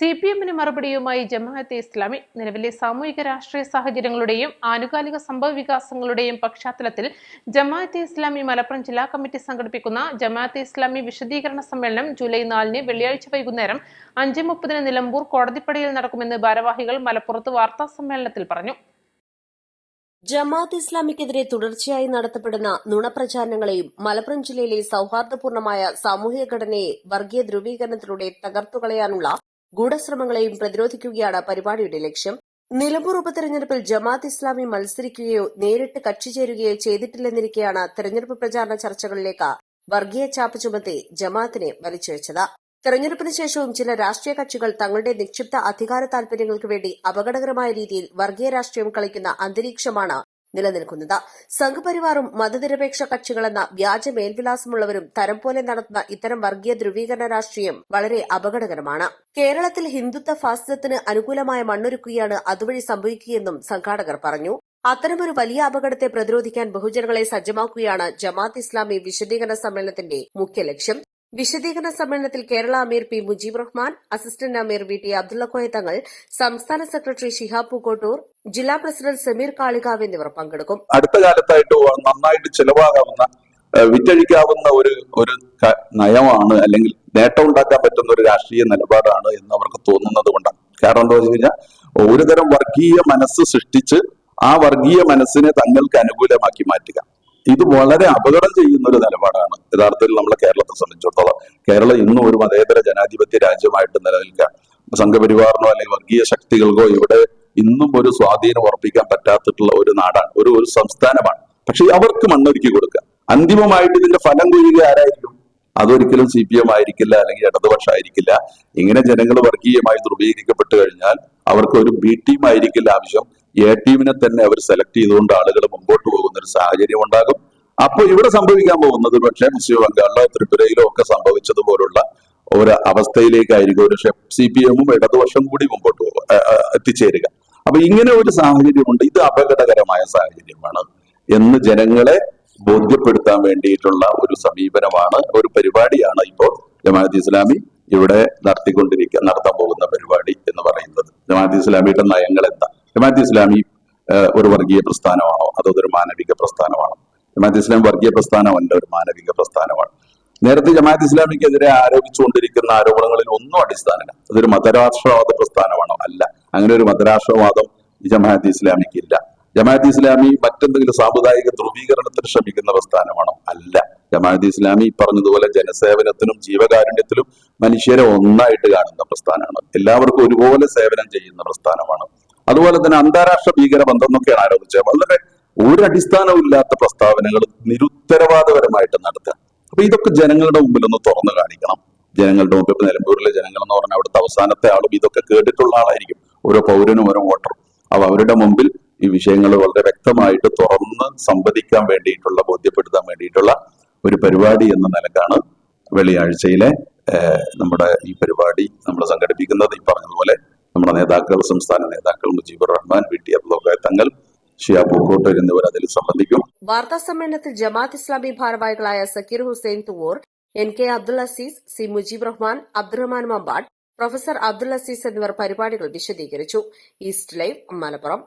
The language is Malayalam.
സിപിഎമ്മിന് മറുപടിയുമായി ജമാഅത്തെ ഇസ്ലാമി നിലവിലെ സാമൂഹിക രാഷ്ട്രീയ സാഹചര്യങ്ങളുടെയും ആനുകാലിക സംഭവ വികാസങ്ങളുടെയും പശ്ചാത്തലത്തിൽ ജമാഅത്തെ ഇസ്ലാമി മലപ്പുറം ജില്ലാ കമ്മിറ്റി സംഘടിപ്പിക്കുന്ന ജമാഅത്തെ ഇസ്ലാമി വിശദീകരണ സമ്മേളനം ജൂലൈ 4 വെള്ളിയാഴ്ച വൈകുന്നേരം 5:30 നിലമ്പൂർ കോടതിപ്പടിയിൽ നടക്കുമെന്ന് ഭാരവാഹികൾ മലപ്പുറത്ത് വാർത്താ സമ്മേളനത്തിൽ പറഞ്ഞു. ജമാഅത്ത് ഇസ്ലാമിക്കെതിരെ തുടർച്ചയായി നടത്തപ്പെടുന്ന നുണപ്രചാരണങ്ങളെയും മലപ്പുറം ജില്ലയിലെ സൌഹാർദ്ദപൂർണമായ സാമൂഹിക ഘടനയെ വർഗീയ ധ്രുവീകരണത്തിലൂടെ തകർത്തുകളയാനുള്ള ഗൂഢശ്രമങ്ങളെയും പ്രതിരോധിക്കുകയാണ് പരിപാടിയുടെ ലക്ഷ്യം. നിലമ്പൂർ ഉപതെരഞ്ഞെടുപ്പിൽ ജമാഅത്ത് ഇസ്ലാമി മത്സരിക്കുകയോ നേരിട്ട് കക്ഷി ചേരുകയോ ചെയ്തിട്ടില്ലെന്നിരിക്കെയാണ് തെരഞ്ഞെടുപ്പ് പ്രചാരണ ചർച്ചകളിലേക്ക് വർഗീയ ചാപ്പ് ചുമത്തി ജമാഅത്തിനെ വലിച്ചിഴച്ചത്. തെരഞ്ഞെടുപ്പിന് ശേഷവും ചില രാഷ്ട്രീയ കക്ഷികൾ തങ്ങളുടെ നിക്ഷിപ്ത അധികാര താൽപര്യങ്ങൾക്ക് വേണ്ടി അപകടകരമായ രീതിയിൽ വർഗീയ രാഷ്ട്രീയം കളിക്കുന്ന അന്തരീക്ഷമാണ് നിലനിൽക്കുന്നത്. സംഘപരിവാറും മതനിരപേക്ഷ കക്ഷികളെന്ന വ്യാജ മേൽവിലാസമുള്ളവരും തരം പോലെ നടത്തുന്ന ഇത്തരം വർഗീയ ധ്രുവീകരണ രാഷ്ട്രീയം വളരെ അപകടകരമാണ്. കേരളത്തിൽ ഹിന്ദുത്വ ഫാസിസത്തിന് അനുകൂലമായ മണ്ണൊരുക്കുകയാണ് അതുവഴി സംഭവിക്കുകയെന്നും സംഘാടകർ പറഞ്ഞു. അത്തരമൊരു വലിയ അപകടത്തെ പ്രതിരോധിക്കാൻ ബഹുജനങ്ങളെ സജ്ജമാക്കുകയാണ് ജമാഅത്ത് ഇസ്ലാമി വിശദീകരണ സമ്മേളനത്തിന്റെ മുഖ്യ ലക്ഷ്യം. വിശദീകരണ സമ്മേളനത്തിൽ കേരള അമീർ പി മുജീബ് റഹ്മാൻ, അസിസ്റ്റന്റ് അമീർ വി ടി അബ്ദുള്ള കോയ തങ്ങൾ, സംസ്ഥാന സെക്രട്ടറി ഷിഹാബ് പൂക്കോട്ടൂർ, ജില്ലാ പ്രസിഡന്റ് സമീർ കാളികാവ് എന്നിവർ പങ്കെടുക്കും. അടുത്ത കാലത്തായിട്ട് നന്നായിട്ട് ചിലവാകാവുന്ന വിറ്റഴിക്കാവുന്ന ഒരു നയമാണ്, അല്ലെങ്കിൽ നേട്ടം ഉണ്ടാക്കാൻ പറ്റുന്ന ഒരു രാഷ്ട്രീയ നിലപാടാണ് എന്ന് അവർക്ക് തോന്നുന്നത് കൊണ്ടാണ്. കാരണം എന്താ വെച്ച് കഴിഞ്ഞാൽ, ഒരുതരം വർഗീയ മനസ്സ് സൃഷ്ടിച്ച് ആ വർഗീയ മനസ്സിനെ തങ്ങൾക്ക് അനുകൂലമാക്കി മാറ്റുക, ഇത് വളരെ അപകടം ചെയ്യുന്ന ഒരു നിലപാടാണ് യഥാർത്ഥത്തിൽ നമ്മളെ കേരളത്തെ സംബന്ധിച്ചിടത്തോളം. കേരളം ഇന്നും ഒരു മതേതര ജനാധിപത്യ രാജ്യമായിട്ട് നിലനിൽക്കാൻ സംഘപരിവാറിനോ അല്ലെങ്കിൽ വർഗീയ ശക്തികൾക്കോ ഇവിടെ ഇന്നും ഒരു സ്വാധീനം ഉറപ്പിക്കാൻ പറ്റാത്തിട്ടുള്ള ഒരു നാടാണ്, ഒരു സംസ്ഥാനമാണ്. പക്ഷെ അവർക്ക് മണ്ണൊരുക്കി കൊടുക്കുക, അന്തിമമായിട്ട് ഇതിന്റെ ഫലം കൊയ്യുക ആരായിരിക്കും? അതൊരിക്കലും CPM ആയിരിക്കില്ല, അല്ലെങ്കിൽ ഇടതുപക്ഷമായിരിക്കില്ല. ഇങ്ങനെ ജനങ്ങൾ വർഗീയമായി ധ്രുവീകരിക്കപ്പെട്ടു കഴിഞ്ഞാൽ അവർക്ക് ഒരു B ടീം ആയിരിക്കില്ല ആവശ്യം, A ടീമിനെ തന്നെ അവർ സെലക്ട് ചെയ്തുകൊണ്ട് ആളുകൾ മുമ്പോട്ട് പോകുന്ന ഒരു സാഹചര്യം ഉണ്ടാകും. അപ്പോൾ ഇവിടെ സംഭവിക്കാൻ പോകുന്നത് പക്ഷേ പശ്ചിമ ബംഗാളിലോ ത്രിപുരയിലോ ഒക്കെ സംഭവിച്ചതുപോലുള്ള ഒരു അവസ്ഥയിലേക്കായിരിക്കും ഒരു CPM-ഉം ഇടതുപക്ഷം കൂടി മുമ്പോട്ട് എത്തിച്ചേരുക. അപ്പൊ ഇങ്ങനെ ഒരു സാഹചര്യമുണ്ട്, ഇത് അപകടകരമായ സാഹചര്യമാണ് എന്ന് ജനങ്ങളെ ബോധ്യപ്പെടുത്താൻ വേണ്ടിയിട്ടുള്ള ഒരു സമീപനമാണ്, ഒരു പരിപാടിയാണ് ഇപ്പോൾ ജമാഅത്ത് ഇസ്ലാമി ഇവിടെ നടത്താൻ പോകുന്ന പരിപാടി എന്ന് പറയുന്നത്. ജമാഅത്ത് ഇസ്ലാമിയുടെ നയങ്ങൾ എന്താ? ജമാഅത്ത് ഇസ്ലാമി ഒരു വർഗീയ പ്രസ്ഥാനമാണോ അതോ ഒരു മാനവിക പ്രസ്ഥാനമാണോ? ജമാഅത്ത് ഇസ്ലാമി വർഗീയ പ്രസ്ഥാനമല്ല, ഒരു മാനവിക പ്രസ്ഥാനമാണ്. നേരത്തെ ജമാഅത്ത് ഇസ്ലാമിക്കെതിരെ ആരോപിച്ചുകൊണ്ടിരിക്കുന്ന ആരോപണങ്ങളിൽ ഒന്നും അടിസ്ഥാനമില്ല. അതൊരു മതരാഷ്ട്രവാദ പ്രസ്ഥാനമാണോ? അല്ല, അങ്ങനെ ഒരു മതരാഷ്ട്രവാദം ജമാഅത്ത് ഇസ്ലാമിക്കില്ല. ജമാഅത്ത് ഇസ്ലാമി മറ്റെന്തെങ്കിലും സാമുദായിക ധ്രുവീകരണത്തിന് ശ്രമിക്കുന്ന പ്രസ്ഥാനമാണോ? അല്ല. ജമാഅത്ത് ഇസ്ലാമി പറഞ്ഞതുപോലെ ജനസേവനത്തിനും ജീവകാരുണ്യത്തിലും മനുഷ്യരെ ഒന്നായിട്ട് കാണുന്ന പ്രസ്ഥാനമാണ്. എല്ലാവർക്കും ഒരുപോലെ സേവനം ചെയ്യുന്ന പ്രസ്ഥാനമാണ്. അതുപോലെ തന്നെ അന്താരാഷ്ട്ര ഭീകരബന്ധം എന്നൊക്കെയാണ് ആരോപിച്ചത്. വളരെ ഒരടിസ്ഥാനവും ഇല്ലാത്ത പ്രസ്താവനകൾ നിരുത്തരവാദപരമായിട്ട് നടത്തുക. അപ്പൊ ഇതൊക്കെ ജനങ്ങളുടെ മുമ്പിൽ ഒന്ന് തുറന്നു കാണിക്കണം. ജനങ്ങളുടെ മുമ്പിൽ, ഇപ്പൊ നിലമ്പൂരിലെ ജനങ്ങൾ എന്ന് പറഞ്ഞാൽ അവിടുത്തെ അവസാനത്തെ ആളും ഇതൊക്കെ കേട്ടിട്ടുള്ള ആളായിരിക്കും, ഓരോ പൗരനും ഓരോ വോട്ടറും. അപ്പൊ അവരുടെ മുമ്പിൽ ഈ വിഷയങ്ങൾ വളരെ വ്യക്തമായിട്ട് തുറന്ന് സംവദിക്കാൻ വേണ്ടിയിട്ടുള്ള, ബോധ്യപ്പെടുത്താൻ വേണ്ടിയിട്ടുള്ള ഒരു പരിപാടി എന്ന നിലക്കാണ് വെള്ളിയാഴ്ചയിലെ നമ്മുടെ ഈ പരിപാടി നമ്മൾ സംഘടിപ്പിക്കുന്നത്. ഈ പറഞ്ഞതുപോലെ നമ്മുടെ നേതാക്കൾ, സംസ്ഥാന നേതാക്കൾ മുജീബുർ റഹ്മാൻ, വി ടി അബ്ദുള്ള കോയ തങ്ങൾ, ഷിഹാബ് പൂക്കോട്ടൂർ എന്നിവർ അതിൽ സംബന്ധിക്കും. വാർത്താ സമ്മേളനത്തിൽ ജമാഅത്ത് ഇസ്ലാമി ഭാരവാഹികളായ Zakir Hussain Thuvur, NK Abdul Aziz, C Mujeeb Rahman, Abdurahman Mampad, professor Abdul Aziz എന്നിവർ പരിപാടികൾ വിശദീകരിച്ചു. East live, Malappuram.